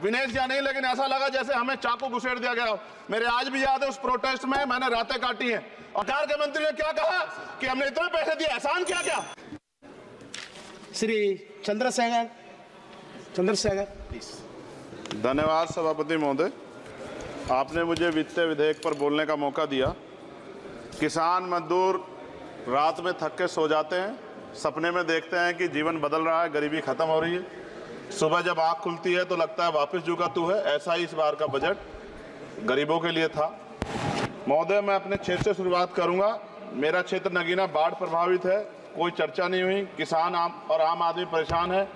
विनेश या नहीं, लेकिन ऐसा लगा जैसे हमें चाकू घुसेड़ दिया गया हो। मेरे आज भी याद है उस प्रोटेस्ट में मैंने रातें काटी हैं। और सरकार के मंत्री ने क्या कहा कि हमने इतने पैसे दिए, एहसान किया क्या? श्री चंद्रशेखर प्लीज। धन्यवाद सभापति महोदय, आपने मुझे वित्तीय विधेयक पर बोलने का मौका दिया। किसान मजदूर रात में थक के सो जाते हैं, सपने में देखते हैं कि जीवन बदल रहा है, गरीबी खत्म हो रही है। सुबह जब आँख खुलती है तो लगता है वापस झुका तू है। ऐसा ही इस बार का बजट गरीबों के लिए था। महोदय, मैं अपने क्षेत्र से शुरुआत करूंगा। मेरा क्षेत्र नगीना बाढ़ प्रभावित है, कोई चर्चा नहीं हुई। किसान और आम आदमी परेशान है,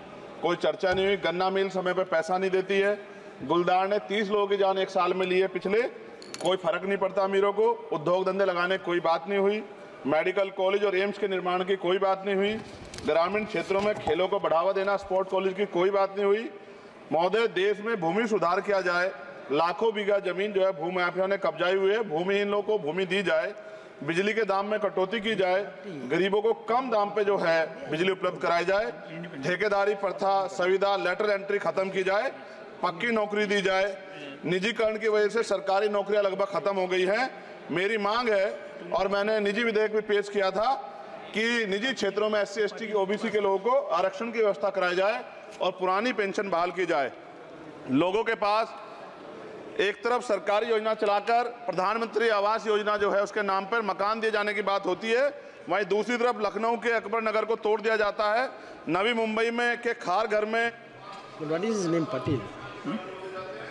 कोई चर्चा नहीं हुई। गन्ना मिल समय पर पैसा नहीं देती है। गुलदार ने 30 लोगों की जान एक साल में ली है पिछले, कोई फर्क नहीं पड़ता अमीरों को। उद्योग धंधे लगाने कोई बात नहीं हुई। मेडिकल कॉलेज और एम्स के निर्माण की कोई बात नहीं हुई। ग्रामीण क्षेत्रों में खेलों को बढ़ावा देना, स्पोर्ट कॉलेज की कोई बात नहीं हुई। महोदय, देश में भूमि सुधार किया जाए, लाखों बीघा जमीन जो है भू माफिया ने कब्जाई हुई है, भूमिहीन लोगों को भूमि दी जाए, बिजली के दाम में कटौती की जाए, गरीबों को कम दाम पे जो है बिजली उपलब्ध कराई जाए, ठेकेदारी प्रथा, संविदा, लेटर एंट्री खत्म की जाए, पक्की नौकरी दी जाए। निजीकरण की वजह से सरकारी नौकरियां लगभग खत्म हो गई हैं। मेरी मांग है, और मैंने निजी विधेयक भी पेश किया था, कि निजी क्षेत्रों में SC ST की OBC के लोगों को आरक्षण की व्यवस्था कराई जाए और पुरानी पेंशन बहाल की जाए। लोगों के पास एक तरफ सरकारी योजना चलाकर प्रधानमंत्री आवास योजना जो है उसके नाम पर मकान दिए जाने की बात होती है, वहीं दूसरी तरफ लखनऊ के अकबर नगर को तोड़ दिया जाता है। नवी मुंबई में के खार घर में What is his name? Patil.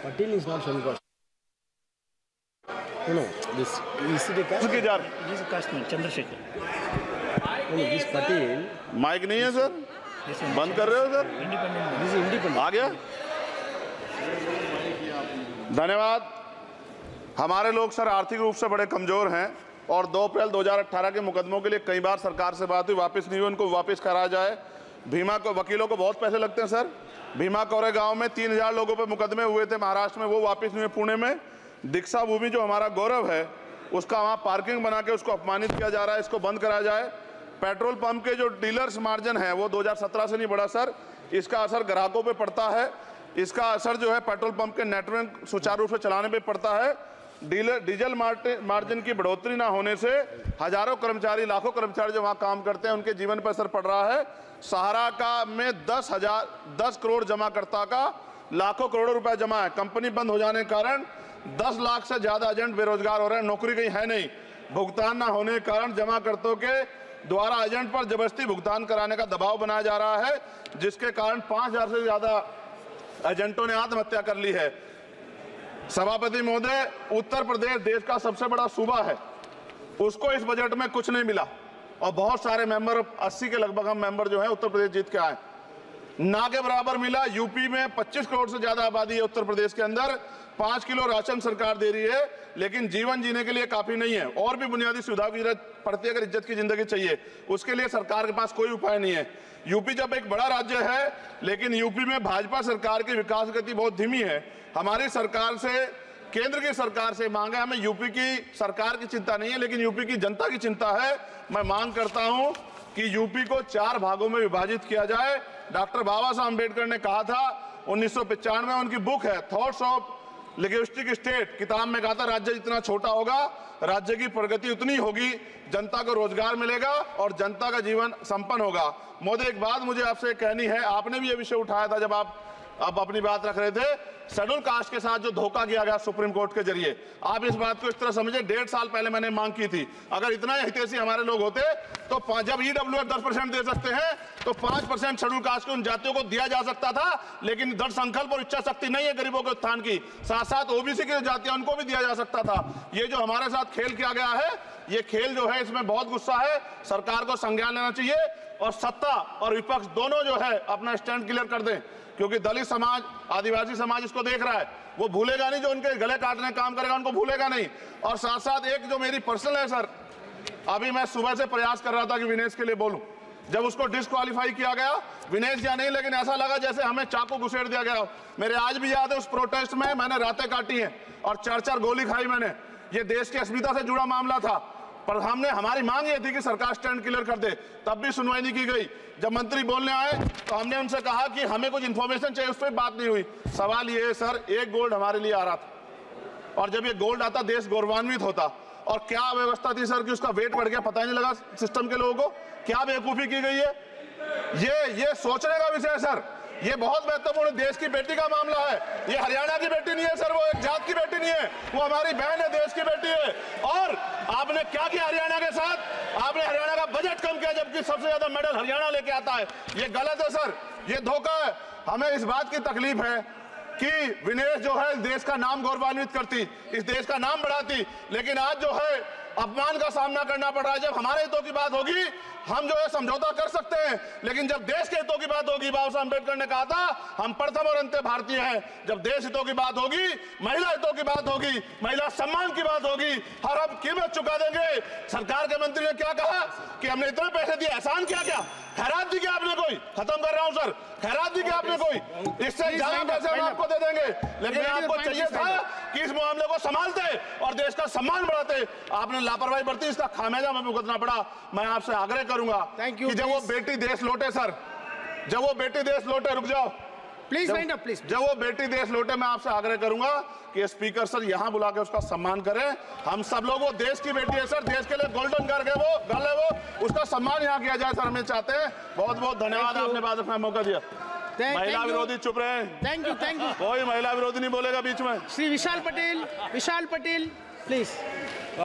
Patil is not from Gosh. No, this is the caste. उसकी जार This is Kashmir, Chandrasekhar. No, this Patil. Mike नहीं है सर, बंद कर रहे हो sir? Independent. This is independent. आ गया। धन्यवाद। हमारे लोग सर आर्थिक रूप से बड़े कमजोर हैं और 2 अप्रैल 2018 के मुकदमों के लिए कई बार सरकार से बात हुई, वापस नहीं हुई। उनको वापस कराया जाए। भीमा को वकीलों को बहुत पैसे लगते हैं सर। भीमा कोरेगांव में 3000 लोगों पे मुकदमे हुए थे महाराष्ट्र में, वो वापस नहीं हुए। पुणे में दीक्षा भूमि जो हमारा गौरव है, उसका वहाँ पार्किंग बना के उसको अपमानित किया जा रहा है, इसको बंद कराया जाए। पेट्रोल पंप के जो डीलर्स मार्जिन है वो 2017 से नहीं बढ़ा सर, इसका असर ग्राहकों पे पड़ता है। इसका असर जो है पेट्रोल पंप के नेटवर्क सुचारू रूप से चलाने पे पड़ता है। डीजल मार्जिन की बढ़ोतरी ना होने से हजारों कर्मचारी, लाखों कर्मचारी जो वहाँ काम करते हैं उनके जीवन पर असर पड़ रहा है। सहारा का में 10 करोड़ जमाकर्ता का लाखों करोड़ों रुपए जमा है। कंपनी बंद हो जाने के कारण 10 लाख से ज्यादा एजेंट बेरोजगार हो रहे हैं, नौकरी कहीं है नहीं। भुगतान ना होने के कारण जमाकर्ताओं के द्वारा एजेंट पर जबरदस्ती भुगतान कराने का दबाव बनाया जा रहा है, जिसके कारण 5000 से ज्यादा एजेंटों ने आत्महत्या कर ली है। सभापति महोदय, उत्तर प्रदेश देश का सबसे बड़ा सूबा है, उसको इस बजट में कुछ नहीं मिला और बहुत सारे मेंबर, 80 के लगभग हम मेंबर जो है उत्तर प्रदेश जीत के आए, ना के बराबर मिला। यूपी में 25 करोड़ से ज्यादा आबादी है उत्तर प्रदेश के अंदर, 5 किलो राशन सरकार दे रही है, लेकिन जीवन जीने के लिए काफी नहीं है। और भी बुनियादी सुविधाओं की जरूरत पड़ती है अगर इज्जत की जिंदगी चाहिए, उसके लिए सरकार के पास कोई उपाय नहीं है। यूपी जब एक बड़ा राज्य है, लेकिन यूपी में भाजपा सरकार की विकास गति बहुत धीमी है। हमारी सरकार से, केंद्र की सरकार से मांग है, हमें यूपी की सरकार की चिंता नहीं है, लेकिन यूपी की जनता की चिंता है। मैं मांग करता हूं कि यूपी को 4 भागों में विभाजित किया जाए। डॉक्टर बाबा साहब अम्बेडकर ने कहा था 1995 में, उनकी बुक है थॉट्स ऑफ लिंग्विस्टिक स्टेट, किताब में कहा था राज्य जितना छोटा होगा राज्य की प्रगति उतनी होगी, जनता को रोजगार मिलेगा और जनता का जीवन संपन्न होगा। मोदी, एक बात मुझे आपसे कहनी है, आपने भी ये विषय उठाया था जब आप अपनी बात रख रहे थे, शेड्यूल कास्ट के साथ जो धोखा किया गया सुप्रीम कोर्ट के जरिए, आप इस बात को इस तरह समझे, 1.5 साल पहले मैंने मांग की थी, अगर इतना हितैषी हमारे लोग होते तो जब EWF 10% दे सकते हैं तो 5% शेड्यूल कास्ट के उन जातियों को दिया जा सकता था, लेकिन दृढ़ संकल्प और इच्छा शक्ति नहीं है गरीबों के उत्थान की। साथ साथ OBC की जो जातियां उनको भी दिया जा सकता था। ये जो हमारे साथ खेल किया गया है, ये खेल जो है इसमें बहुत गुस्सा है, सरकार को संज्ञान लेना चाहिए और सत्ता और विपक्ष दोनों जो है अपना स्टैंड क्लियर कर दें, क्योंकि दलित समाज, आदिवासी समाज इसको देख रहा है, वो भूलेगा नहीं, जो उनके गले काटने का काम करेगा उनको भूलेगा नहीं। और साथ साथ एक जो मेरी पर्सनल है सर, अभी मैं सुबह से प्रयास कर रहा था कि विनेश के लिए बोलूं, जब उसको डिस्क्वालीफाई किया गया, विनेश या नहीं, लेकिन ऐसा लगा जैसे हमें चाकू घुसेड़ दिया गया हो। मेरे आज भी याद है उस प्रोटेस्ट में मैंने रातें काटी हैं और 4-4 गोली खाई मैंने। ये देश की अस्मिता से जुड़ा मामला था। पर हमने हमारी मांग ये थी कि सरकार स्टैंड क्लियर कर दे, तब भी सुनवाई नहीं की गई। जब मंत्री बोलने आए तो हमने उनसे कहा कि हमें कुछ इन्फॉर्मेशन चाहिए, उस पर बात नहीं हुई। सवाल ये है सर, एक गोल्ड हमारे लिए आ रहा था और जब ये गोल्ड आता देश गौरवान्वित होता, और क्या व्यवस्था थी सर कि उसका वेट बढ़ गया, पता ही नहीं लगा सिस्टम के लोगों को। क्या बेवकूफी की गई है, ये सोचने का विषय है सर। ये बहुत महत्वपूर्ण देश की बेटी का मामला है। ये हरियाणा की बेटी नहीं है सर, वो एक जात की बेटी नहीं है, वो हमारी बहन है, देश की बेटी है। और आपने क्या किया हरियाणा के साथ? आपने हरियाणा का बजट कम किया, जबकि सबसे ज्यादा मेडल हरियाणा लेके आता है। ये गलत है सर, ये धोखा है। हमें इस बात की तकलीफ है कि विनेश जो है देश का नाम गौरवान्वित करती, इस देश का नाम बढ़ाती, लेकिन आज जो है अपमान का सामना करना पड़ रहा है। जब हमारे हितों की बात होगी हम जो है समझौता कर सकते हैं, लेकिन जब देश के हितों की बात होगी, बाबा साहब अम्बेडकर ने कहा था हम प्रथम और अंत्य भारतीय हैं। जब देश हितों की बात होगी, महिला हितों की बात होगी, महिला सम्मान की बात होगी, हर हम कीमत चुका देंगे। सरकार के मंत्री ने क्या कहा कि हमने इतने पैसे दिए, एहसान क्या क्या खैरात दी क्या आपने? कोई खत्म कर रहा हूं सर, खैरात दी क्या आपने? कोई इससे ज्यादा पैसे हम आपको दे देंगे, लेकिन आपको चाहिए था कि इस मामले को संभालते और देश का सम्मान बढ़ाते। आपने लापरवाही बरती, इसका खामियाजा हमें भुगतना पड़ा। मैं आपसे आग्रह करूंगा कि जब वो बेटी देश लौटे सर, जब वो बेटी देश लौटे, रुक जाओ प्लीज वाइंड अप प्लीज। जब वो बेटी देश लौटे, मैं आपसे आग्रह करूंगा कि स्पीकर सर यहां बुला के उसका सम्मान करें। हम सब लोग, वो देश की बेटी है सर, देश के लिए गोल्डन कर गए वो गल है, वो उसका सम्मान यहां किया जाए सर, हमें चाहते हैं। बहुत बहुत धन्यवाद, आपने बात रखने का मौका दिया। महिला विरोधी चुप रहे। Thank you. कोई महिला विरोधी नहीं बोलेगा बीच में। श्री विशाल पटेल प्लीज।